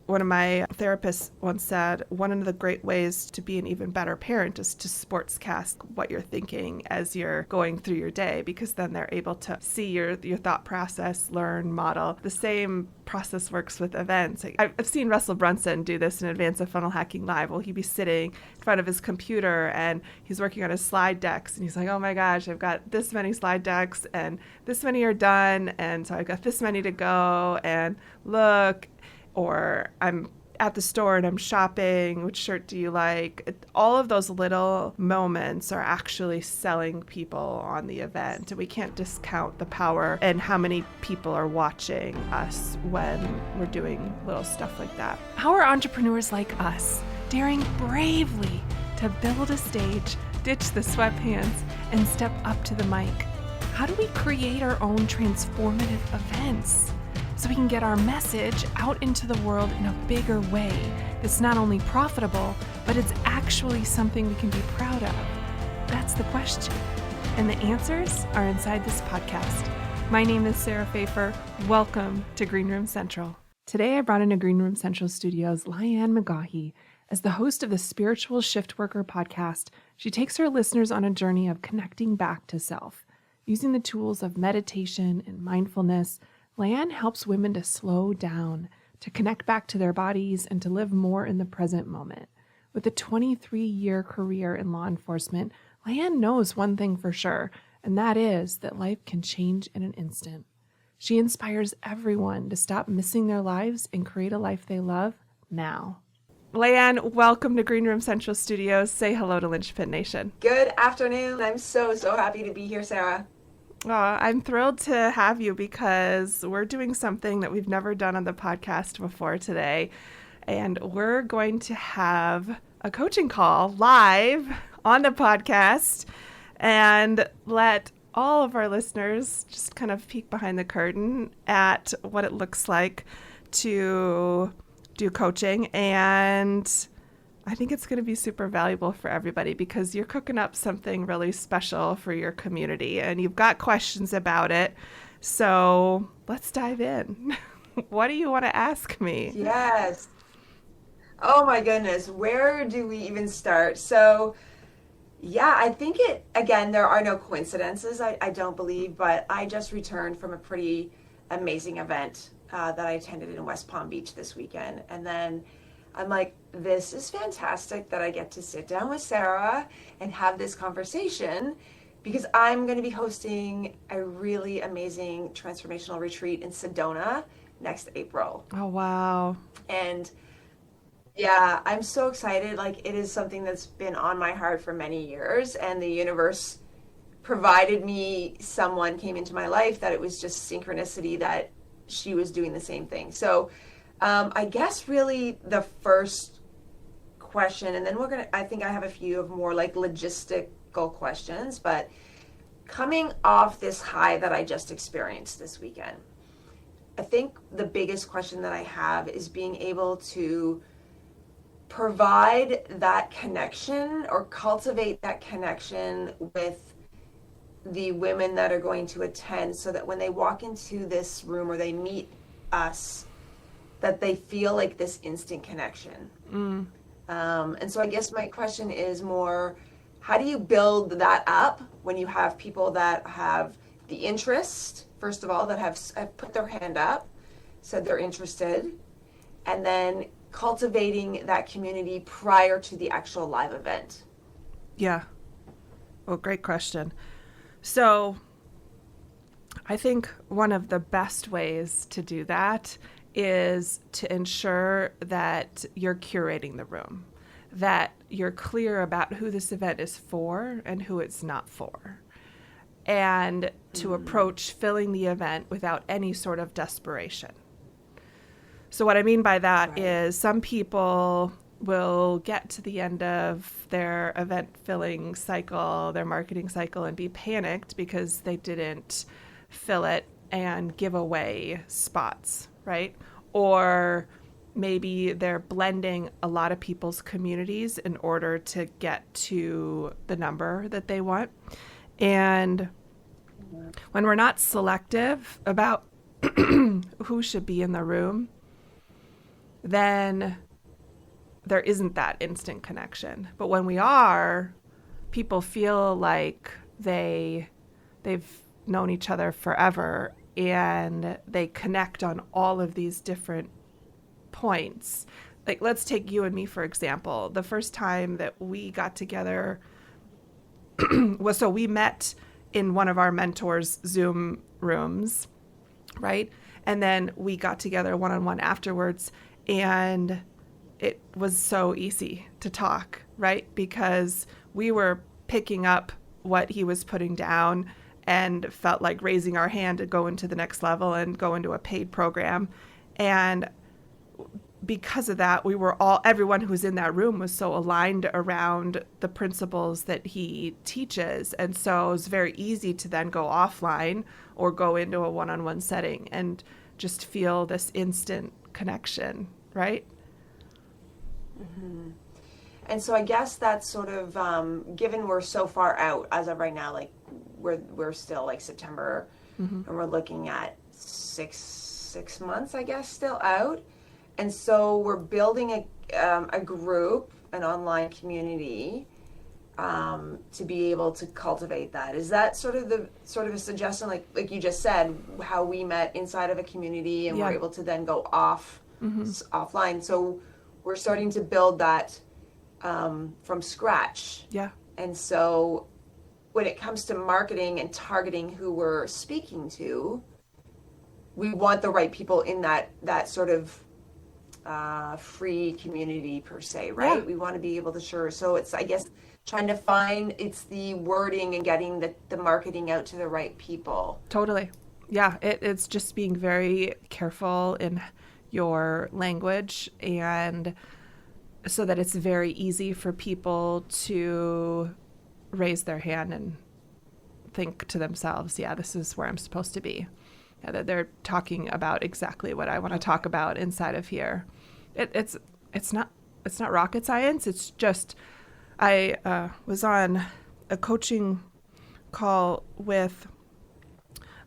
One of my therapists once said, one of the great ways to be an even better parent is to sportscast what you're thinking as you're going through your day, because then they're able to see your thought process, learn, model. The same process works with events. I've seen Russell Brunson do this in advance of Funnel Hacking Live. Well, he'd be sitting in front of his computer and he's working on his slide decks, and he's like, oh my gosh, I've got this many slide decks and this many are done, and so I've got this many to go, and look. Or I'm at the store and I'm shopping, which shirt do you like? All of those little moments are actually selling people on the event. And we can't discount the power and how many people are watching us when we're doing little stuff like that. How are entrepreneurs like us daring bravely to build a stage, ditch the sweatpants, and step up to the mic? How do we create our own transformative events so we can get our message out into the world in a bigger way that's not only profitable, but it's actually something we can be proud of? That's the question. And the answers are inside this podcast. My name is Sarah Pfeiffer. Welcome to Green Room Central. Today I brought into Green Room Central Studios Lianne McAughey. As the host of the Spiritual Shift Worker podcast, she takes her listeners on a journey of connecting back to self. Using the tools of meditation and mindfulness, Lianne helps women to slow down, to connect back to their bodies, and to live more in the present moment. With a 23-year career in law enforcement, Lianne knows one thing for sure, and that is that life can change in an instant. She inspires everyone to stop missing their lives and create a life they love now. Lianne, welcome to Green Room Central Studios. Say hello to Lynchpin Nation. Good afternoon. I'm so happy to be here, Sarah. I'm thrilled to have you because we're doing something that we've never done on the podcast before today. And we're going to have a coaching call live on the podcast and let all of our listeners just kind of peek behind the curtain at what it looks like to do coaching. And I think it's going to be super valuable for everybody because you're cooking up something really special for your community and you've got questions about it. So let's dive in. What do you want to ask me? Yes. Oh my goodness. Where do we even start? So I think again, there are no coincidences, I don't believe, but I just returned from a pretty amazing event that I attended in West Palm Beach this weekend. And then I'm like, this is fantastic that I get to sit down with Sarah and have this conversation because I'm going to be hosting a really amazing transformational retreat in Sedona next April. Oh, wow. And yeah, I'm so excited. Like, it is something that's been on my heart for many years, and the universe provided me, someone came into my life that it was just synchronicity that she was doing the same thing. So I guess really the first question, and then I think I have a few of more like logistical questions, but coming off this high that I just experienced this weekend, I think the biggest question that I have is being able to provide that connection or cultivate that connection with the women that are going to attend so that when they walk into this room or they meet us, that they feel like this instant connection. And so I guess my question is more, how do you build that up when you have people that have the interest, first of all, that have put their hand up, said they're interested, and then cultivating that community prior to the actual live event? Yeah. Well, great question. So I think one of the best ways to do that is to ensure that you're curating the room, that you're clear about who this event is for and who it's not for, and to approach filling the event without any sort of desperation. So what I mean by that is some people will get to the end of their event filling cycle, their marketing cycle, and be panicked because they didn't fill it and give away spots, right? Or maybe they're blending a lot of people's communities in order to get to the number that they want. And when we're not selective about who should be in the room, then there isn't that instant connection. But when we are, people feel like they've known each other forever, and they connect on all of these different points. Like, let's take you and me, for example. The first time that we got together was, so we met in one of our mentors' Zoom rooms, right? And then we got together one-on-one afterwards, and it was so easy to talk, right? Because we were picking up what he was putting down and felt like raising our hand to go into the next level and go into a paid program. And because of that, everyone who was in that room was so aligned around the principles that he teaches. And so it was very easy to then go offline or go into a one-on-one setting and just feel this instant connection, right? Mm-hmm. And so I guess that's sort of, given we're so far out as of right now, like we're still like September, and we're looking at six months, I guess, still out. And so we're building a group, an online community, to be able to cultivate that. Is that sort of a suggestion, like you just said, how we met inside of a community and we're able to then go offline? So we're starting to build that from scratch. Yeah. And so when it comes to marketing and targeting who we're speaking to, we want the right people in that sort of free community per se, right? Yeah. We want to be able to so it's, I guess, trying to find, it's the wording and getting the marketing out to the right people. Totally. Yeah, it's just being very careful in your language, and so that it's very easy for people to raise their hand and think to themselves, yeah, this is where I'm supposed to be. Yeah, that they're talking about exactly what I want to talk about inside of here. It's not rocket science. It's just, I was on a coaching call with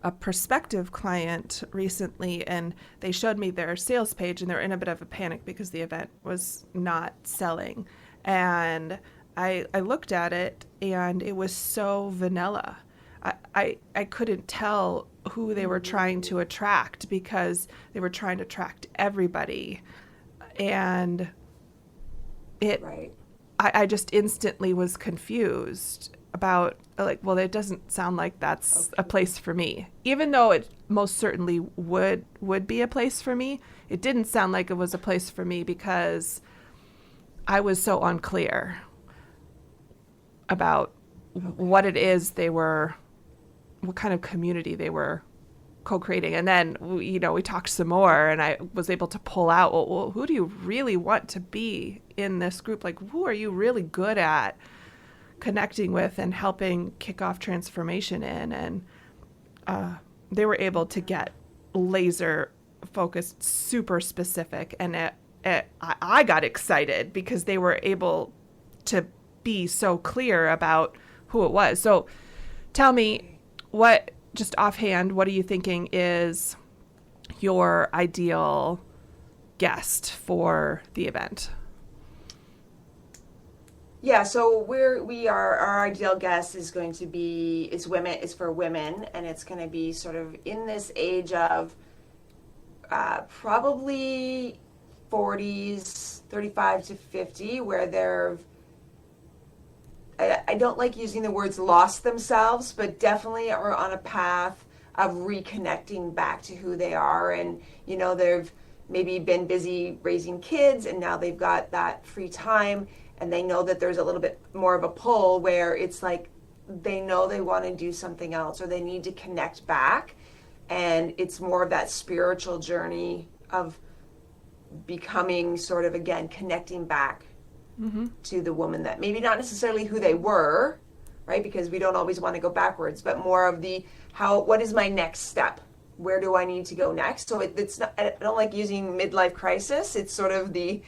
a prospective client recently, and they showed me their sales page, and they're in a bit of a panic because the event was not selling. And I looked at it, and it was so vanilla. I couldn't tell who they were trying to attract, because they were trying to attract everybody. And Right. I just instantly was confused about, like, well, it doesn't sound like that's a place for me. Even though it most certainly would be a place for me, it didn't sound like it was a place for me because I was so unclear about what it is what kind of community they were co-creating. And then, we talked some more, and I was able to pull out, well, who do you really want to be in this group? Like, who are you really good at connecting with and helping kick off transformation in? And they were able to get laser focused, super specific. And I got excited because they were able to be so clear about who it was. So tell me, just offhand, what are you thinking is your ideal guest for the event? Yeah, so our ideal guest is going to be, it's for women, and it's going to be sort of in this age of probably 40s, 35 to 50, where I don't like using the words lost themselves, but definitely are on a path of reconnecting back to who they are. And, they've maybe been busy raising kids, and now they've got that free time, and they know that there's a little bit more of a pull where it's like they know they want to do something else, or they need to connect back. And it's more of that spiritual journey of becoming sort of, again, connecting back to the woman that maybe not necessarily who they were, right? Because we don't always want to go backwards, but more of what is my next step? Where do I need to go next? So it's not, I don't like using midlife crisis. It's sort of the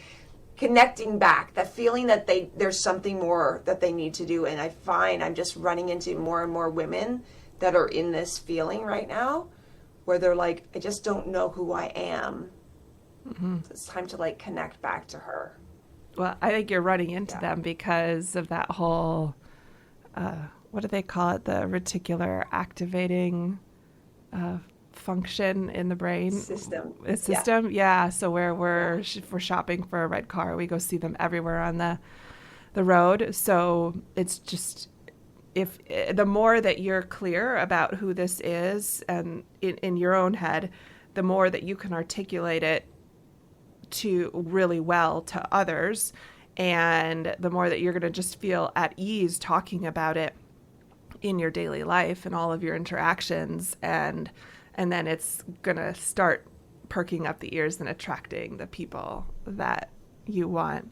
connecting back, that feeling that there's something more that they need to do. And I find I'm just running into more and more women that are in this feeling right now, where they're like, I just don't know who I am. So it's time to like connect back to her. Well, I think you're running into Yeah. them because of that whole, what do they call it? The reticular activating uh, function in the brain System. Yeah. system. Yeah. So where Yeah. if we're shopping for a red car, we go see them everywhere on the road. So it's just, if the more that you're clear about who this is and in your own head, the more that you can articulate it to really well to others, and the more that you're going to just feel at ease talking about it in your daily life and all of your interactions, and then it's going to start perking up the ears and attracting the people that you want.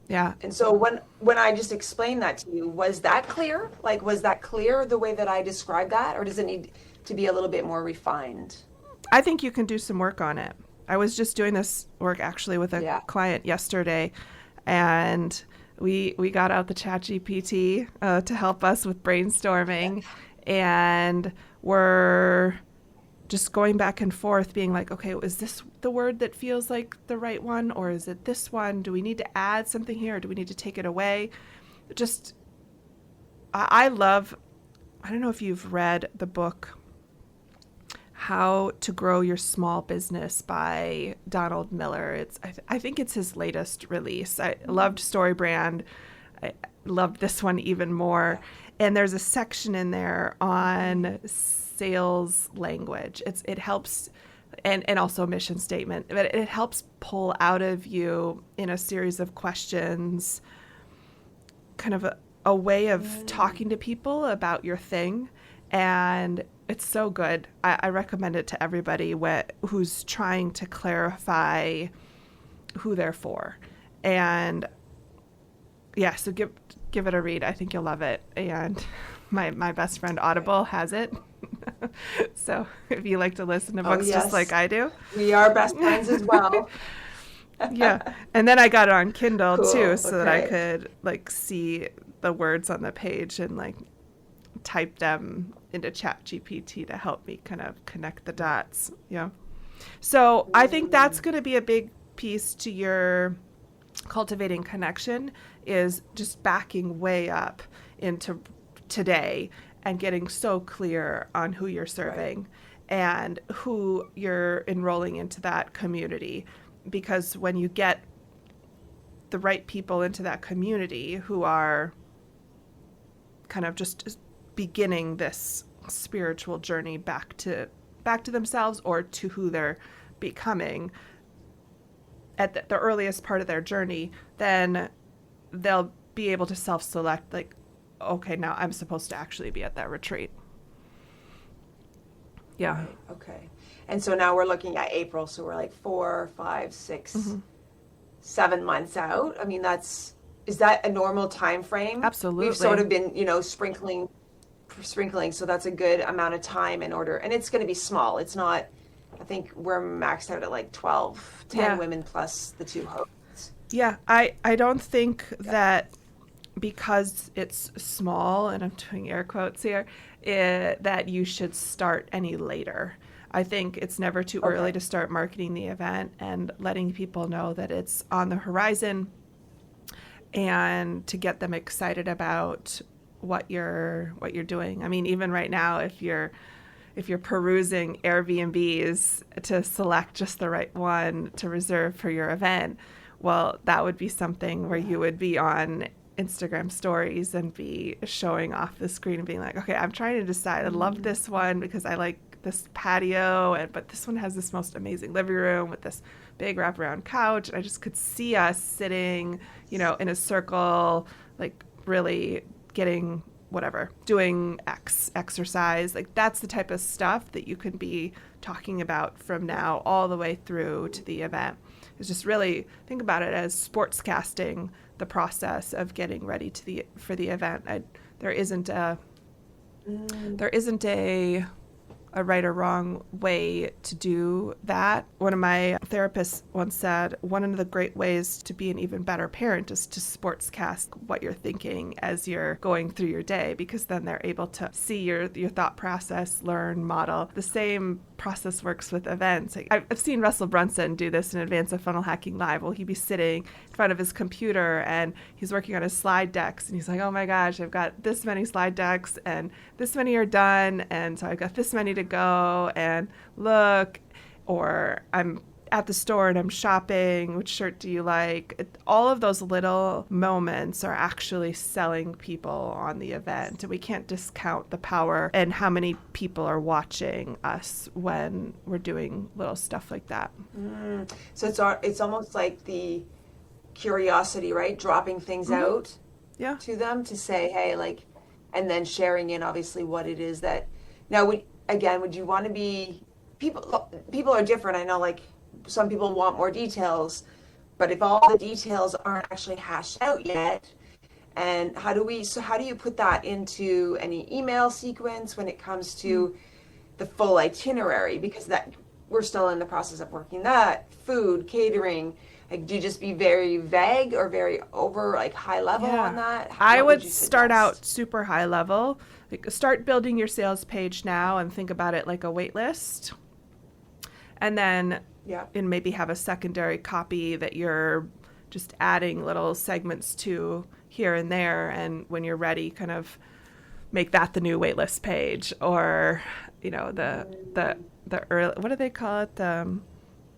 Yeah. And so when I just explained that to you, was that clear? Like, was that clear the way that I described that, or does it need to be a little bit more refined? I think you can do some work on it. I was just doing this work actually with a Yeah. client yesterday, and we got out the ChatGPT to help us with brainstorming, and we're just going back and forth, being like, okay, is this the word that feels like the right one, or is it this one? Do we need to add something here, or do we need to take it away? Just, I love. I don't know if you've read the book How to Grow Your Small Business by Donald Miller. I think it's his latest release. I loved Storybrand. I loved this one even more. And there's a section in there on sales language. It helps, and also a mission statement, but it helps pull out of you in a series of questions kind of a way of talking to people about your thing. And it's so good. I recommend it to everybody who's trying to clarify who they're for. And yeah, so give it a read. I think you'll love it. And my best friend Audible has it. So if you like to listen to books just like I do. We are best friends as well. Yeah. And then I got it on Kindle Cool. too, so that I Okay. could like see the words on the page and like type them into ChatGPT to help me kind of connect the dots. Yeah. So I think that's going to be a big piece to your cultivating connection, is just backing way up into today and getting so clear on who you're serving and who you're enrolling into that community. Because when you get the right people into that community who are kind of just beginning this spiritual journey back to themselves or to who they're becoming at the earliest part of their journey, then they'll be able to self-select, like, okay, now I'm supposed to actually be at that retreat. Yeah. Right. Okay. And so now we're looking at April. So we're like 4, 5, 6, 7 months out. I mean, is that a normal time frame? Absolutely. We've sort of been, sprinkling. So that's a good amount of time in order. And it's going to be small. It's not, I think we're maxed out at like 10 women plus the 2 hosts. Yeah. I don't think that because it's small, and I'm doing air quotes here, that you should start any later. I think it's never too early to start marketing the event and letting people know that it's on the horizon, and to get them excited about what you're doing. I mean, even right now, if you're perusing Airbnbs to select just the right one to reserve for your event, well, that would be something where you would be on Instagram stories and be showing off the screen and being like, okay, I'm trying to decide. I love this one because I like this patio, but this one has this most amazing living room with this big wraparound couch. I just could see us sitting, in a circle, like really getting doing exercise. Like, that's the type of stuff that you can be talking about from now all the way through to the event. It's just really think about it as sportscasting the process of getting ready for the event. There isn't a right or wrong way to do that. One of my therapists once said, one of the great ways to be an even better parent is to sportscast what you're thinking as you're going through your day, because then they're able to see your thought process, learn, model. The same process works with events. Like, I've seen Russell Brunson do this in advance of Funnel Hacking Live. Well, he'd be sitting in front of his computer and he's working on his slide decks, and he's like, oh my gosh, I've got this many slide decks and this many are done, and so I've got this many to go, and look, or I'm at the store and I'm shopping, which shirt do you like? All of those little moments are actually selling people on the event. And we can't discount the power and how many people are watching us when we're doing little stuff like that. So it's almost like the curiosity, right? Dropping things out to them to say, hey, like, and then sharing in obviously what it is that, now, would you want to be, people are different. I know, like, some people want more details, but if all the details aren't actually hashed out yet, and how do you put that into any email sequence when it comes to the full itinerary? Because that, we're still in the process of working that, food, catering. Like, do you just be very vague or very like high level on that? I would start out super high level. Like, start building your sales page now and think about it like a wait list. And then and maybe have a secondary copy that you're just adding little segments to here and there. And when you're ready, kind of make that the new waitlist page, or, you know, the early, what do they call it? The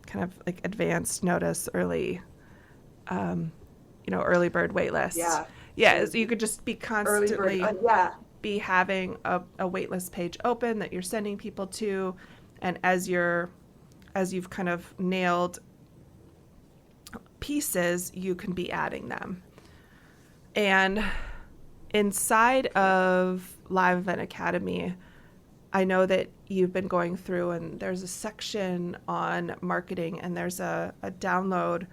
kind of like advanced notice, early, early bird waitlist. Yeah. So you could just be constantly be having a waitlist page open that you're sending people to. And as you've kind of nailed pieces, you can be adding them. And inside of Live Event Academy, I know that you've been going through, and there's a section on marketing, and there's a download,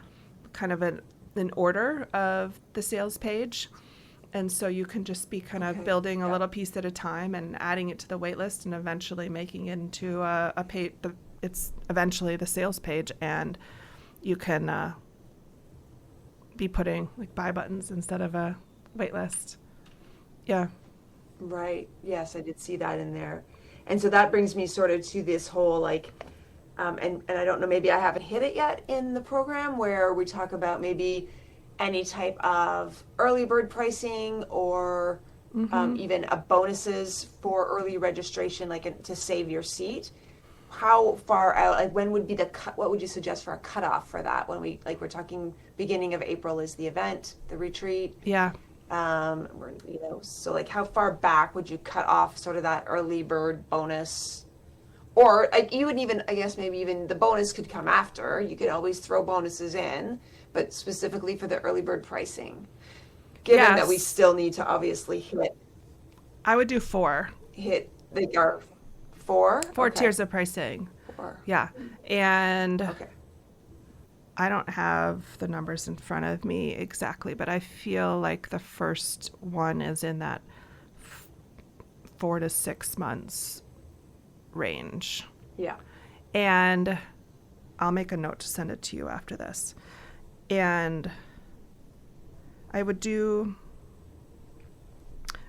kind of an order of the sales page. And so you can just be kind of building a little piece at a time and adding it to the wait list, and eventually making it into a page. It's eventually the sales page, and you can be putting like buy buttons instead of a wait list. Yeah. Right. Yes, I did see that in there. And so that brings me sort of to this whole, like, and I don't know, maybe I haven't hit it yet in the program, where we talk about maybe any type of early bird pricing, or even bonuses for early registration, like to save your seat. How far out, like, when would be what would you suggest for a cutoff for that? When we're talking beginning of April is the event, the retreat. Yeah. So like, how far back would you cut off sort of that early bird bonus? Or like, you would even, I guess maybe even the bonus could come after. You could always throw bonuses in, but specifically for the early bird pricing, given that we still need to obviously hit. I would do 4. Hit our 4? 4 tiers of pricing. 4. Yeah. And I don't have the numbers in front of me exactly, but I feel like the first one is in that 4 to 6 months range. Yeah. And I'll make a note to send it to you after this. And I would do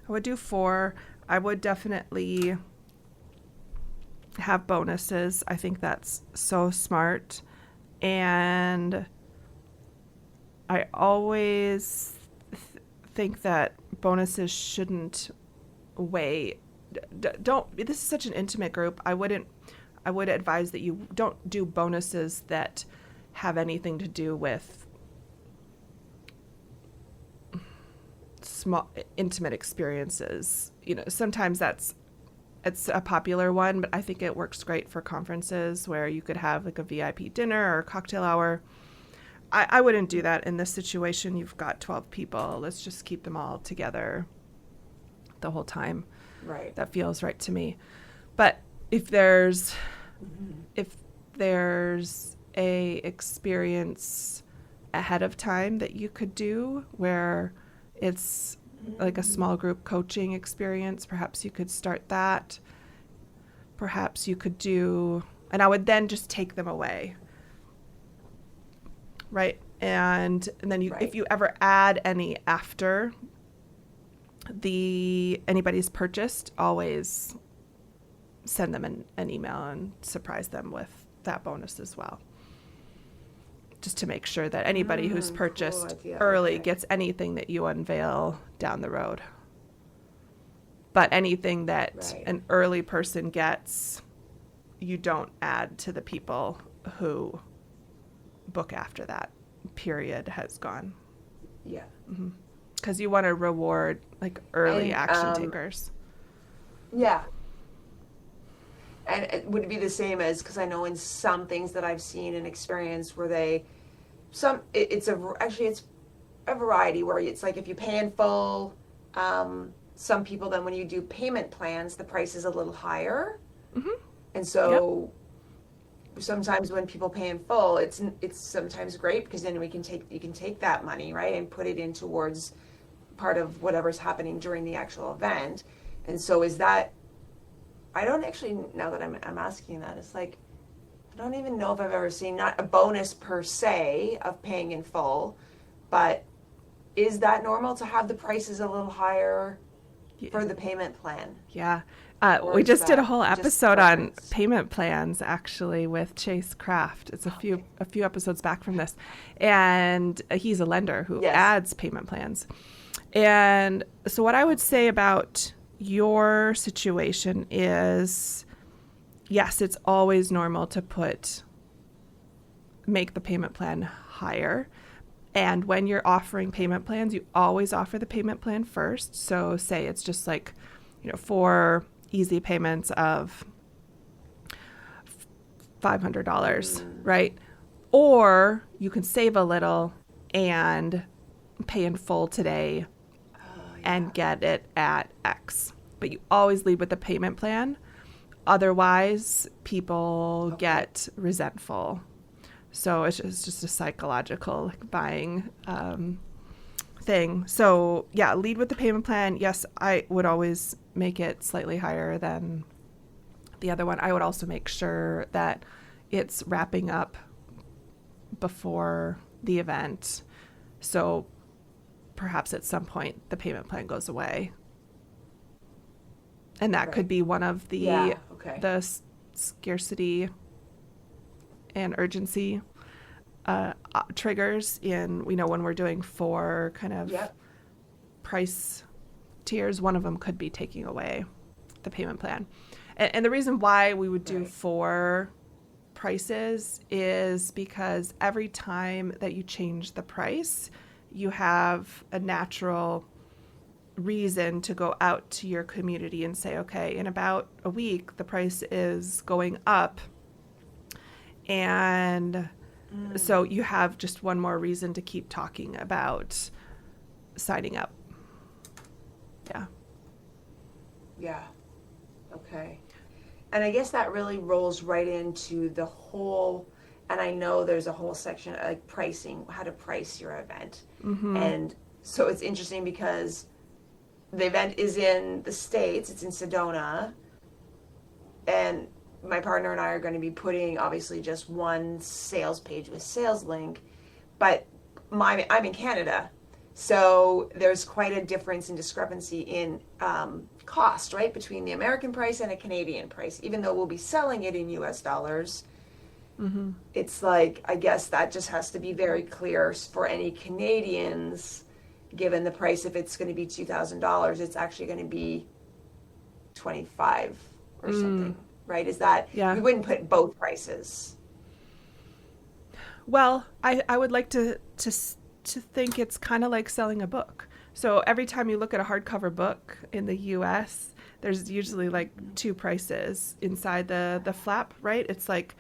4. I would definitely have bonuses. I think that's so smart. And I always think that bonuses shouldn't weigh. This is such an intimate group. I would advise that you don't do bonuses that have anything to do with small, intimate experiences. You know, sometimes it's a popular one, but I think it works great for conferences where you could have like a VIP dinner or a cocktail hour. I wouldn't do that in this situation. You've got 12 people. Let's just keep them all together the whole time. Right. That feels right to me. But if there's a experience ahead of time that you could do where it's like a small group coaching experience, perhaps you could start that. Perhaps you could do, and I would then just take them away. Right. And then if you ever add any after anybody's purchased, always send them an email and surprise them with that bonus as well. Just to make sure that anybody who's purchased early gets anything that you unveil down the road. But anything that an early person gets, you don't add to the people who book after that period has gone. Yeah. Because you want to reward like early action takers. Yeah. And would it be the same as, because I know in some things that I've seen and experienced where it's a variety where it's like if you pay in full, some people then when you do payment plans, the price is a little higher. And so sometimes when people pay in full, it's sometimes great because then you can take that money, right, and put it in towards part of whatever's happening during the actual event. And so is that, I don't actually, now that I'm asking that, it's like, I don't even know if I've ever seen, not a bonus per se of paying in full, but is that normal to have the prices a little higher for the payment plan? Yeah. We just did a whole episode on payment plans actually with Chase Kraft. It's a few episodes back from this. And he's a lender who adds payment plans. And so what I would say about your situation is, yes, it's always normal to make the payment plan higher. And when you're offering payment plans, you always offer the payment plan first. So say it's just like, 4 easy payments of $500, right? Or you can save a little and pay in full today and get it at X. But you always lead with the payment plan. Otherwise, people get resentful. So it's just a psychological buying thing. So yeah, lead with the payment plan. Yes, I would always make it slightly higher than the other one. I would also make sure that it's wrapping up before the event. So perhaps at some point the payment plan goes away. And that could be one of the scarcity and urgency triggers in, when we're doing 4 kind of price tiers. One of them could be taking away the payment plan. And the reason why we would do 4 prices is because every time that you change the price, you have a natural reason to go out to your community and say, okay, in about a week, the price is going up. And so you have just one more reason to keep talking about signing up. Yeah. Yeah. Okay. And I guess that really rolls right into the whole, and I know there's a whole section like pricing, how to price your event. And so it's interesting because the event is in the States, it's in Sedona, and my partner and I are going to be putting obviously just one sales page with sales link, but I'm in Canada. So there's quite a difference in discrepancy in cost, right, between the American price and a Canadian price. Even though we'll be selling it in US dollars, it's like, I guess that just has to be very clear for any Canadians, given the price. If it's going to be $2,000, it's actually going to be 25 or something, right? Is that, we wouldn't put both prices. Well, I would like to think it's kind of like selling a book. So every time you look at a hardcover book in the US, there's usually like 2 prices inside the flap, right? It's like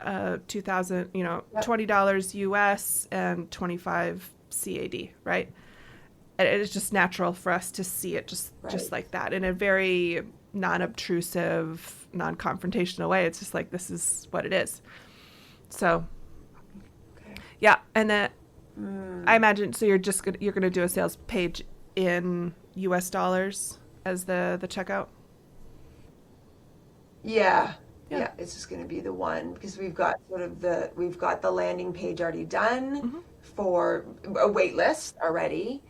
$2,000, $20 US and 25 CAD, right? And it's just natural for us to see it just like that in a very non-obtrusive, non-confrontational way. It's just like, this is what it is. So, yeah, and then I imagine, so you're going to do a sales page in US dollars as the checkout? Yeah, it's just going to be the one, because we've got the landing page already done for a wait list already.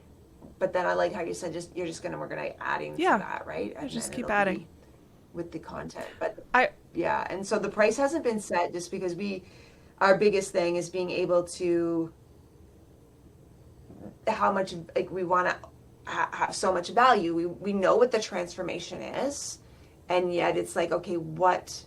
But then I like how you said we're going to adding to that, right? And just keep adding. with the content. But I yeah, and so the price hasn't been set just because our biggest thing is being able to, how much, like, we want to have so much value. We know what the transformation is, and yet it's like, okay, what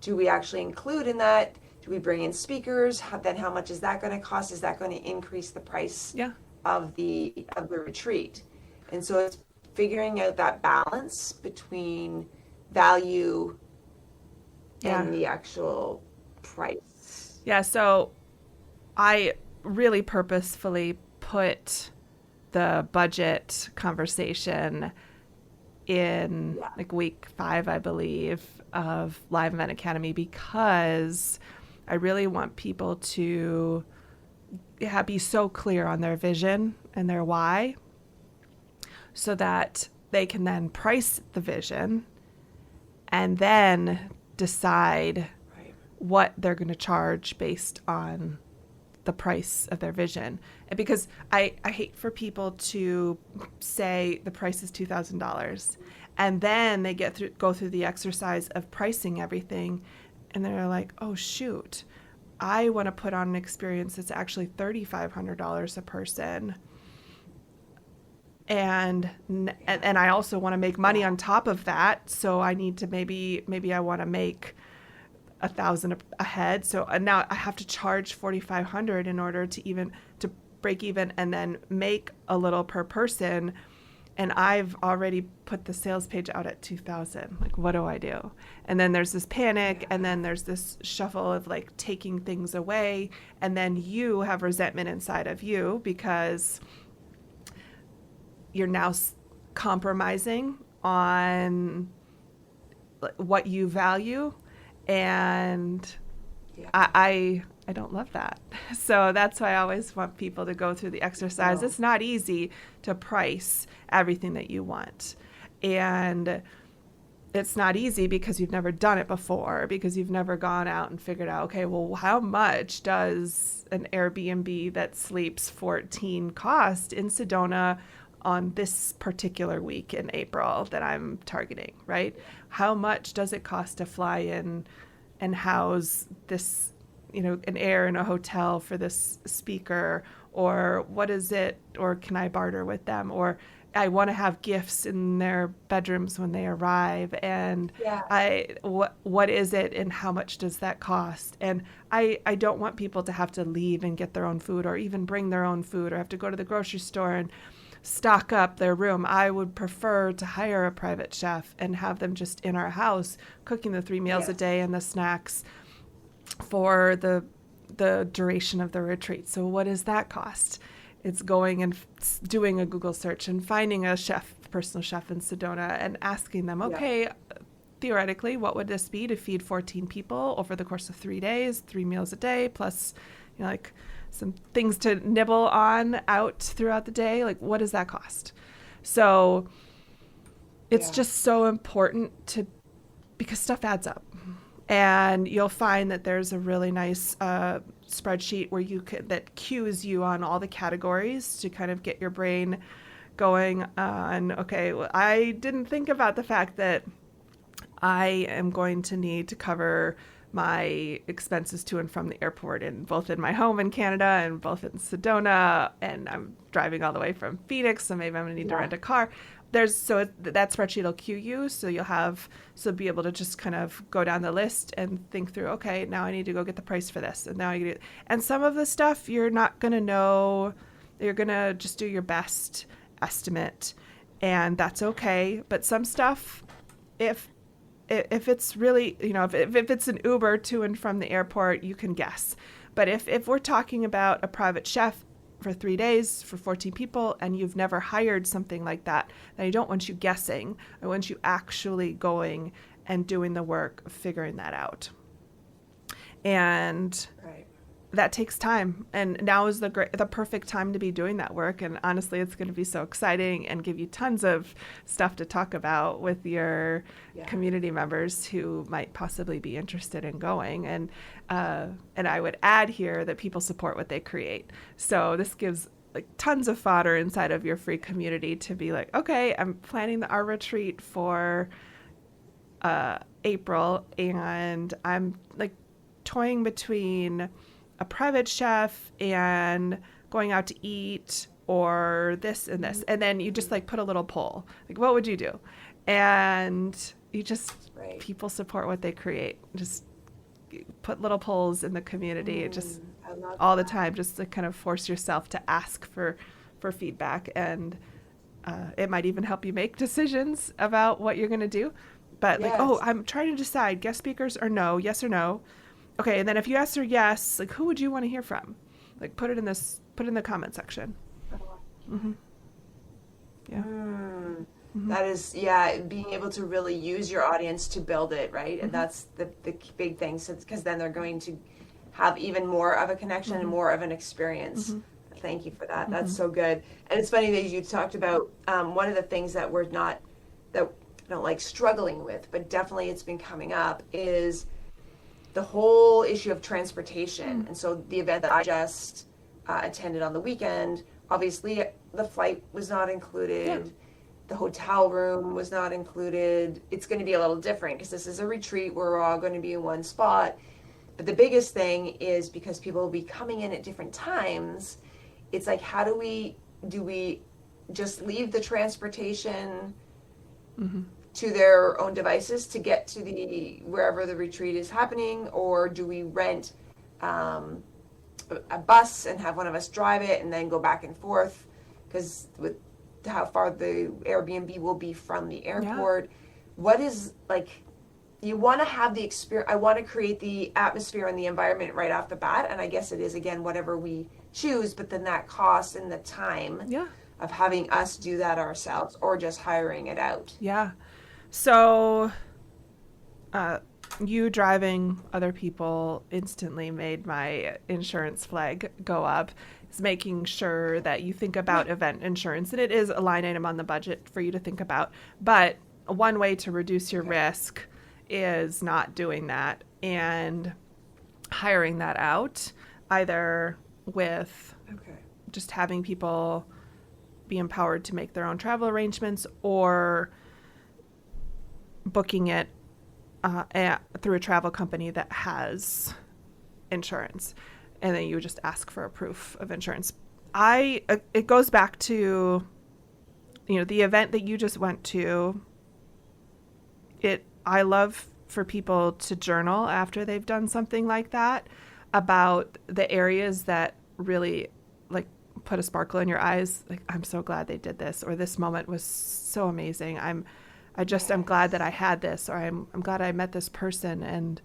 do we actually include in that? Do we bring in speakers? Then how much is that going to cost? Is that going to increase the price yeah. of the retreat? And so it's figuring out that balance between value Yeah. and the actual price. Yeah, so I really purposefully put the budget conversation in Yeah. like week 5, I believe, of Live Event Academy because I really want people to be so clear on their vision and their why so that they can then price the vision and then decide Right. what they're going to charge based on the price of their vision. And because I hate for people to say the price is $2,000 and then they go through the exercise of pricing everything and they're like, oh shoot, I want to put on an experience that's actually $3,500 a person. And I also want to make money on top of that. So I need to maybe I want to make 1,000 a head. So now I have to charge 4,500 in order to break even and then make a little per person. And I've already put the sales page out at 2,000. Like, what do I do? And then there's this panic, and then there's this shuffle of like taking things away, and then you have resentment inside of you because you're now compromising on what you value, and Yeah. I don't love that. So that's why I always want people to go through the exercise. No. It's not easy to price everything that you want, and it's not easy because you've never done it before, because you've never gone out and figured out, okay, well, how much does an Airbnb that sleeps 14 cost in Sedona on this particular week in April that I'm targeting, right? How much does it cost to fly in and house this, an air in a hotel for this speaker? Or what is it? Or can I barter with them? Or I want to have gifts in their bedrooms when they arrive. And Yeah. what is it and how much does that cost? And I don't want people to have to leave and get their own food or even bring their own food or have to go to the grocery store and stock up their room. I would prefer to hire a private chef and have them just in our house cooking the 3 meals a Yes. day and the snacks for the duration of the retreat. So what does that cost? It's going and doing a Google search and finding a personal chef in Sedona and asking them, Yeah. okay, theoretically, what would this be to feed 14 people over the course of 3 days, 3 meals a day, plus, like some things to nibble on out throughout the day? Like, what does that cost? So it's Yeah. just so important because stuff adds up. And you'll find that there's a really nice spreadsheet where that cues you on all the categories to kind of get your brain going on, okay, well, I didn't think about the fact that I am going to need to cover my expenses to and from the airport, and both in my home in Canada and both in Sedona, and I'm driving all the way from Phoenix, so maybe I'm going to need to rent a car. That spreadsheet will cue you, so be able to just kind of go down the list and think through, okay, now I need to go get the price for this, and now and some of the stuff you're not going to know. You're going to just do your best estimate, and that's okay. But some stuff, if it's really, if it's an Uber to and from the airport, you can guess. But if we're talking about a private chef for 3 days for 14 people and you've never hired something like that, then I don't want you guessing. I want you actually going and doing the work of figuring that out. And Right. that takes time, and now is the perfect time to be doing that work. And honestly, it's going to be so exciting and give you tons of stuff to talk about with your community members who might possibly be interested in going. And I would add here that people support what they create. So this gives like tons of fodder inside of your free community to be like, okay, I'm planning our retreat for April, and I'm like toying between a private chef and going out to eat or this and this. And then you just like put a little poll, like, what would you do? And you just, Right. people support what they create. Just put little polls in the community, just I love all the that. time, just to kind of force yourself to ask for feedback. And it might even help you make decisions about what you're going to do. But like, oh, Yes. I'm trying to decide guest speakers or no, yes or no. Okay, and then if you answer yes, like who would you want to hear from? Like put it in the comment section. Mm-hmm. Yeah. Mm-hmm. That is, yeah, being able to really use your audience to build it, right? And Mm-hmm. that's the big thing. So, because then they're going to have even more of a connection and Mm-hmm. more of an experience. Mm-hmm. Thank you for that. Mm-hmm. That's so good. And it's funny that you talked about one of the things that we're not, that I don't like struggling with, but definitely it's been coming up is the whole issue of transportation. And so the event that I just attended on the weekend, obviously the flight was not included. Yeah. The hotel room was not included. It's going to be a little different because this is a retreat where we're all going to be in one spot. But the biggest thing is because people will be coming in at different times, it's like, how do we just leave the transportation Mm-hmm. to their own devices to get to the wherever the retreat is happening, or do we rent a bus and have one of us drive it and then go back and forth because with how far the Airbnb will be from the airport? What is like, you want to have the experience. I want to create the atmosphere and the environment right off the bat, and I guess it is again whatever we choose, but then that cost and the time Yeah. of having us do that ourselves or just hiring it out. Yeah. So, you driving other people instantly made my insurance flag go up. It's making sure that you think about event insurance, and it is a line item on the budget for you to think about. But one way to reduce your risk is not doing that and hiring that out, either with Okay. just having people be empowered to make their own travel arrangements or booking it through a travel company that has insurance, and then you just ask for a proof of insurance. It goes back to, the event that you just went to. I love for people to journal after they've done something like that about the areas that really like put a sparkle in your eyes. Like, I'm so glad they did this, or this moment was so amazing. I'm glad that I had this, or I'm glad I met this person and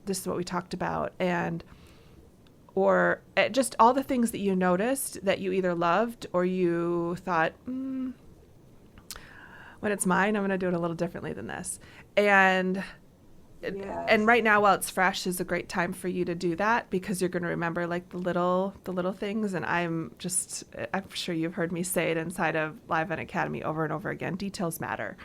this is what we talked about. And or just all the things that you noticed that you either loved or you thought, when it's mine, I'm going to do it a little differently than this. And right now, while it's fresh, is a great time for you to do that because you're going to remember like the little things. And I'm sure you've heard me say it inside of Live Event Academy over and over again. Details matter.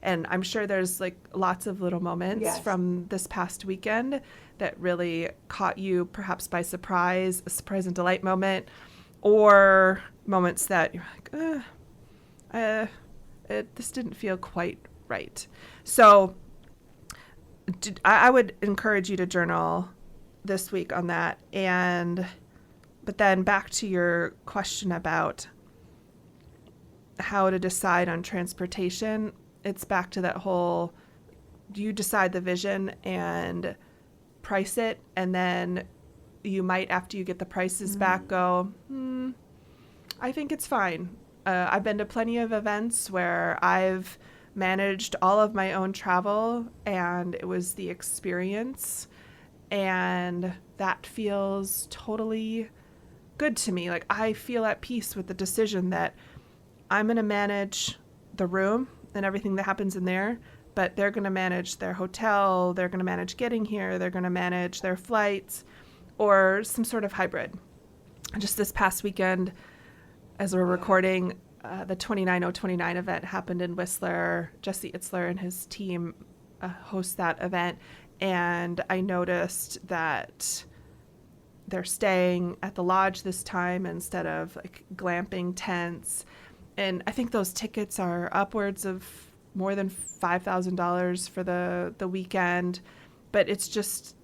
And I'm sure there's like lots of little moments from this past weekend that really caught you perhaps by surprise, a surprise and delight moment, or moments that you're like, this didn't feel quite right. So I would encourage you to journal this week on that. But then back to your question about how to decide on transportation. It's back to that whole, you decide the vision and price it, and then you might, after you get the prices back, go, I think it's fine. I've been to plenty of events where I've managed all of my own travel, and it was the experience, and that feels totally good to me. Like, I feel at peace with the decision that I'm going to manage the room and everything that happens in there, but they're going to manage their hotel, they're going to manage getting here, they're going to manage their flights, or some sort of hybrid. Just this past weekend, as we're recording, the 29029 event happened in Whistler. Jesse Itzler and his team host that event, and I noticed that they're staying at the lodge this time instead of like glamping tents. And I think those tickets are upwards of more than $5,000 for the weekend. But it's just,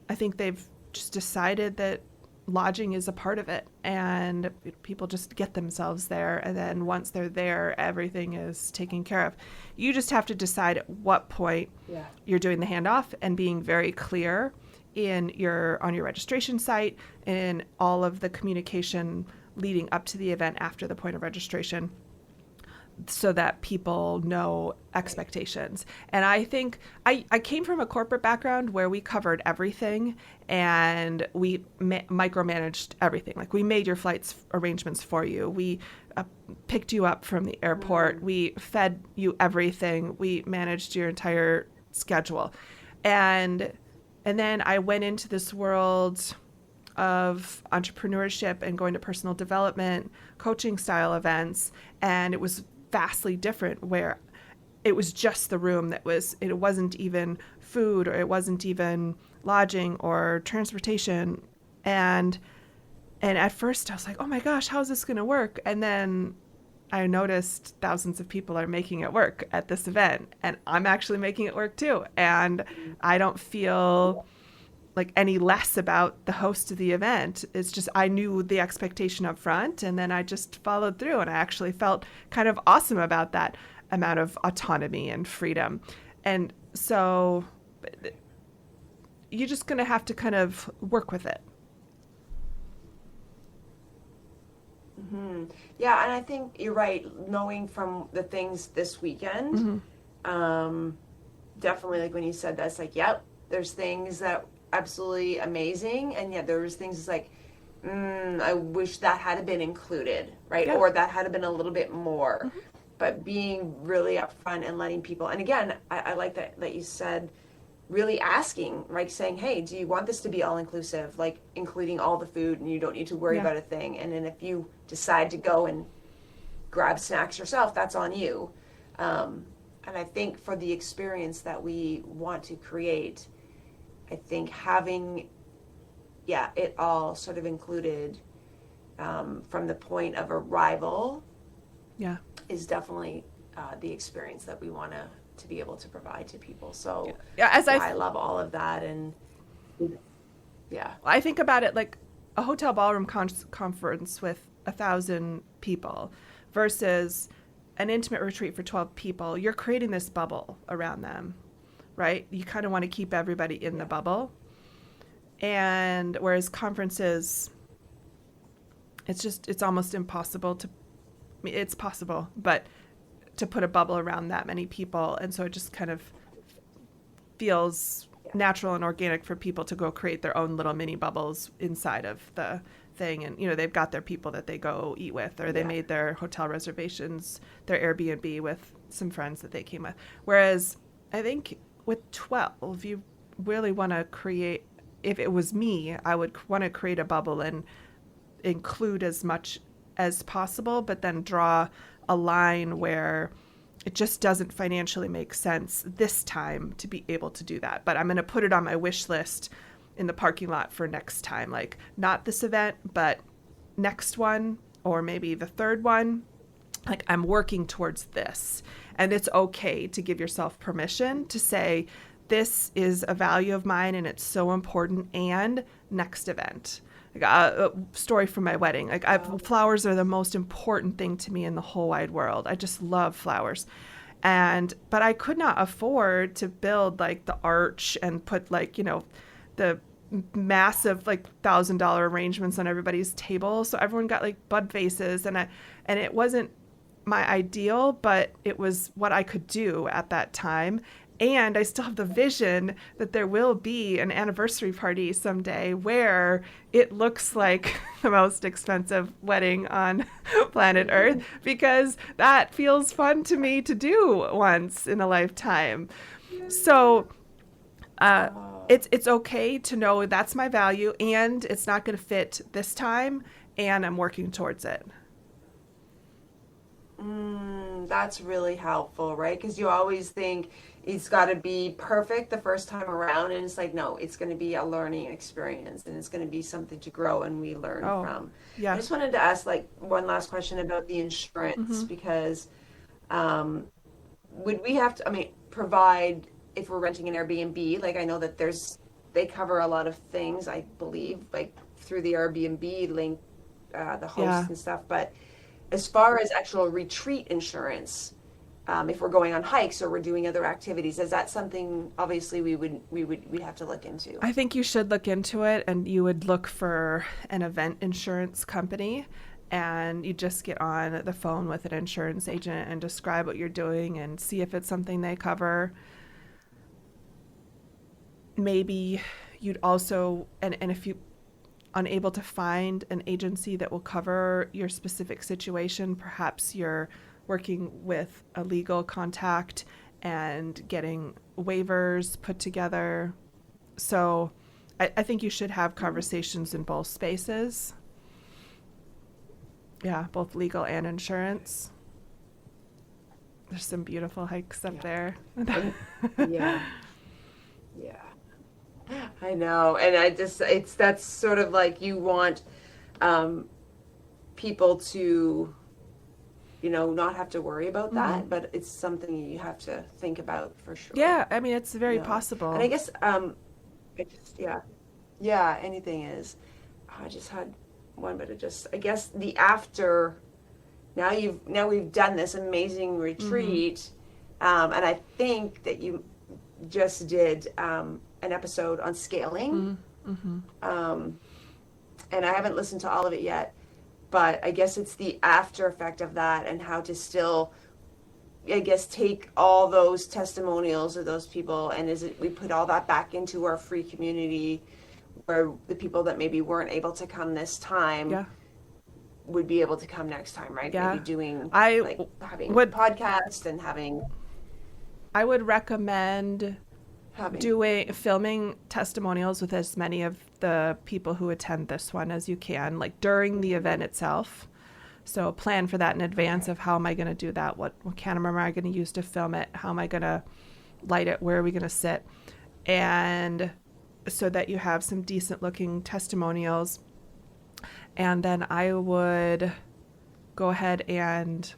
I think they've just decided that lodging is a part of it, and people just get themselves there, and then once they're there, everything is taken care of. You just have to decide at what point Yeah. you're doing the handoff, and being very clear in your on your registration site and all of the communication leading up to the event after the point of registration, so that people know expectations. And I think I came from a corporate background where we covered everything, and we micromanaged everything. Like, we made your flights arrangements for you. We picked you up from the airport. We fed you everything. We managed your entire schedule. And then I went into this world of entrepreneurship and going to personal development, coaching style events, and it was vastly different, where it was just the room that was, it wasn't even food, or it wasn't even lodging or transportation. And at first I was like, oh my gosh, how is this going to work? And then I noticed thousands of people are making it work at this event, and I'm actually making it work too. And I don't feel like any less about the host of the event. It's just, I knew the expectation up front, and then I just followed through, and I actually felt kind of awesome about that amount of autonomy and freedom. And so you're just going to have to kind of work with it. Yeah, and I think you're right. Knowing from the things this weekend, definitely, like when you said that's like, yep, there's things that absolutely amazing, and yet there was things like, I wish that had been included, right? Yeah. Or that had been a little bit more. But being really upfront and letting people, and again, I like that you said, really asking, like saying, hey, do you want this to be all inclusive, like including all the food, and you don't need to worry about a thing. And then if you decide to go and grab snacks yourself, that's on you. And I think for the experience that we want to create, I think having, it all sort of included from the point of arrival is definitely the experience that we want to be able to provide to people. So I love all of that. And I think about it like a hotel ballroom conference with 1,000 people versus an intimate retreat for 12 people. You're creating this bubble around them, right? You kind of want to keep everybody in the bubble. And whereas conferences, it's almost impossible to, it's possible, but to put a bubble around that many people. And so it just kind of feels natural and organic for people to go create their own little mini bubbles inside of the thing. And, they've got their people that they go eat with, or they made their hotel reservations, their Airbnb with some friends that they came with. Whereas I think with 12, you really want to create, if it was me, I would want to create a bubble and include as much as possible, but then draw a line where it just doesn't financially make sense this time to be able to do that. But I'm going to put it on my wish list in the parking lot for next time. Like, not this event, but next one, or maybe the third one. Like, I'm working towards this. And it's okay to give yourself permission to say, this is a value of mine and it's so important, and next event. Like a story from my wedding. Like, flowers are the most important thing to me in the whole wide world. I just love flowers. But I could not afford to build like the arch and put like, the massive like $1,000 arrangements on everybody's table. So everyone got like bud vases, and it wasn't my ideal, but it was what I could do at that time. And I still have the vision that there will be an anniversary party someday where it looks like the most expensive wedding on planet Earth, because that feels fun to me to do once in a lifetime. So it's okay to know that's my value, and it's not going to fit this time, and I'm working towards it. That's really helpful, right? Because you always think it's got to be perfect the first time around, and it's like, no, it's going to be a learning experience, and it's going to be something to grow and we learn from. Yeah. I just wanted to ask like one last question about the insurance, because would we have to, I mean, provide, if we're renting an Airbnb, like I know that they cover a lot of things, I believe, like through the Airbnb link, the hosts Yeah. and stuff. But as far as actual retreat insurance, if we're going on hikes or we're doing other activities, is that something obviously we'd have to look into? I think you should look into it, and you would look for an event insurance company, and you just get on the phone with an insurance agent and describe what you're doing and see if it's something they cover. Maybe you'd also, and if you unable to find an agency that will cover your specific situation, perhaps you're working with a legal contact and getting waivers put together. So I think you should have conversations in both spaces. Yeah, both legal and insurance. There's some beautiful hikes up there. Yeah. Yeah. I know. And that's sort of like you want people to, not have to worry about that, but it's something you have to think about for sure. Yeah, I mean, it's very possible. And I guess, anything is. I just had one, but I guess the after, now we've done this amazing retreat, and I think that you just did an episode on scaling, and I haven't listened to all of it yet, but I guess it's the after effect of that and how to still, I guess, take all those testimonials of those people, and we put all that back into our free community where the people that maybe weren't able to come this time would be able to come next time, right? Yeah. Maybe doing having podcasts and having. I would recommend filming testimonials with as many of the people who attend this one as you can, like during the event itself. So plan for that in advance of how am I going to do that? What camera am I going to use to film it? How am I going to light it? Where are we going to sit? And so that you have some decent looking testimonials. And then I would go ahead and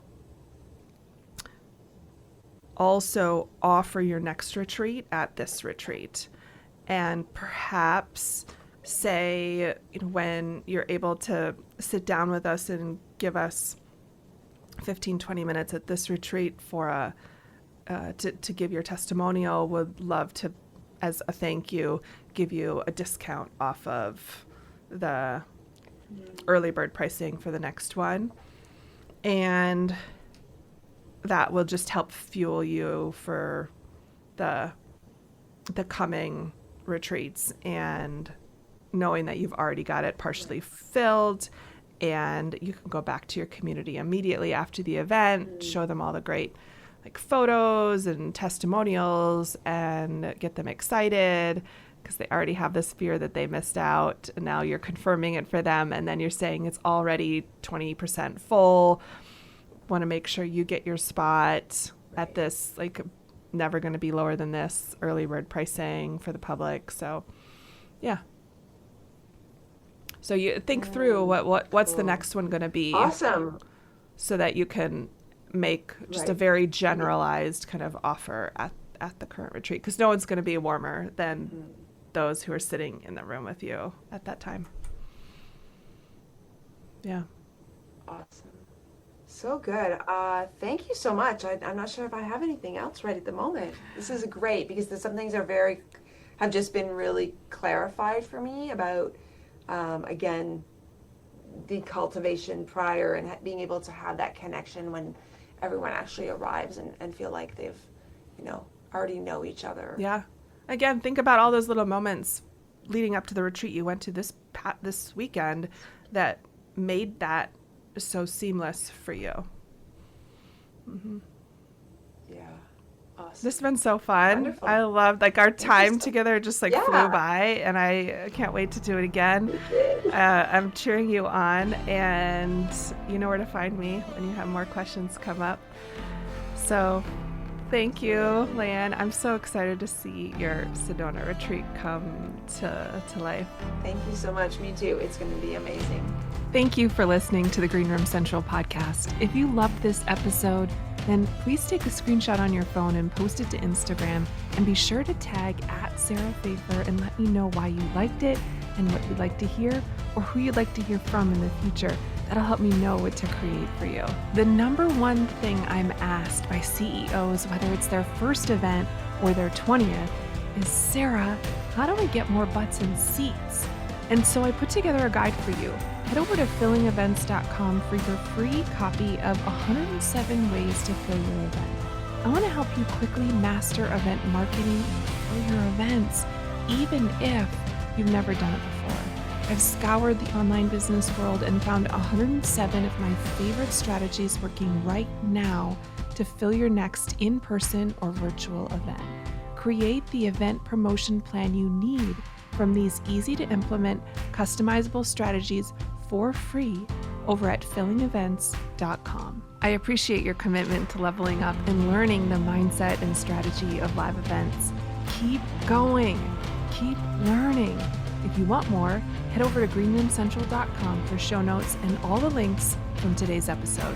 also offer your next retreat at this retreat, and perhaps say when you're able to sit down with us and give us 15-20 minutes at this retreat for to give your testimonial, would love to, as a thank you, give you a discount off of the early bird pricing for the next one. And that will just help fuel you for the coming retreats, and knowing that you've already got it partially filled, and you can go back to your community immediately after the event, show them all the great photos and testimonials, and get them excited because they already have this fear that they missed out, and now you're confirming it for them, and then you're saying it's already 20% full. Want to make sure you get your spot at this, never going to be lower than this early bird pricing for the public. So yeah, so you think through what's the next one going to be, awesome, so that you can make just a very generalized kind of offer at the current retreat, because no one's going to be warmer than those who are sitting in the room with you at that time. Yeah. Awesome. So good. Thank you so much. I'm not sure if I have anything else right at the moment. This is great because some things have just been really clarified for me about, again, the cultivation prior and being able to have that connection when everyone actually arrives and feel like they've, already know each other. Yeah. Again, think about all those little moments leading up to the retreat you went to this weekend that made that so seamless for you. Yeah. Awesome. This has been so fun. Wonderful. I loved our time together just flew by, and I can't wait to do it again. I'm cheering you on, and you know where to find me when you have more questions come up. So thank you, Lianne. I'm so excited to see your Sedona retreat come to life. Thank you so much. Me too. It's going to be amazing. Thank you for listening to the Green Room Central podcast. If you loved this episode, then please take a screenshot on your phone and post it to Instagram, and be sure to tag @SarahPfeiffer and let me know why you liked it and what you'd like to hear or who you'd like to hear from in the future. That'll help me know what to create for you. The number one thing I'm asked by CEOs, whether it's their first event or their 20th, is, Sarah, how do I get more butts in seats? And so I put together a guide for you. Head over to fillingevents.com for your free copy of 107 ways to fill your event. I want to help you quickly master event marketing and fill your events, even if you've never done it before. I've scoured the online business world and found 107 of my favorite strategies working right now to fill your next in-person or virtual event. Create the event promotion plan you need from these easy-to-implement, customizable strategies for free over at fillingevents.com. I appreciate your commitment to leveling up and learning the mindset and strategy of live events. Keep going. Keep learning. If you want more, head over to greenroomcentral.com for show notes and all the links from today's episode.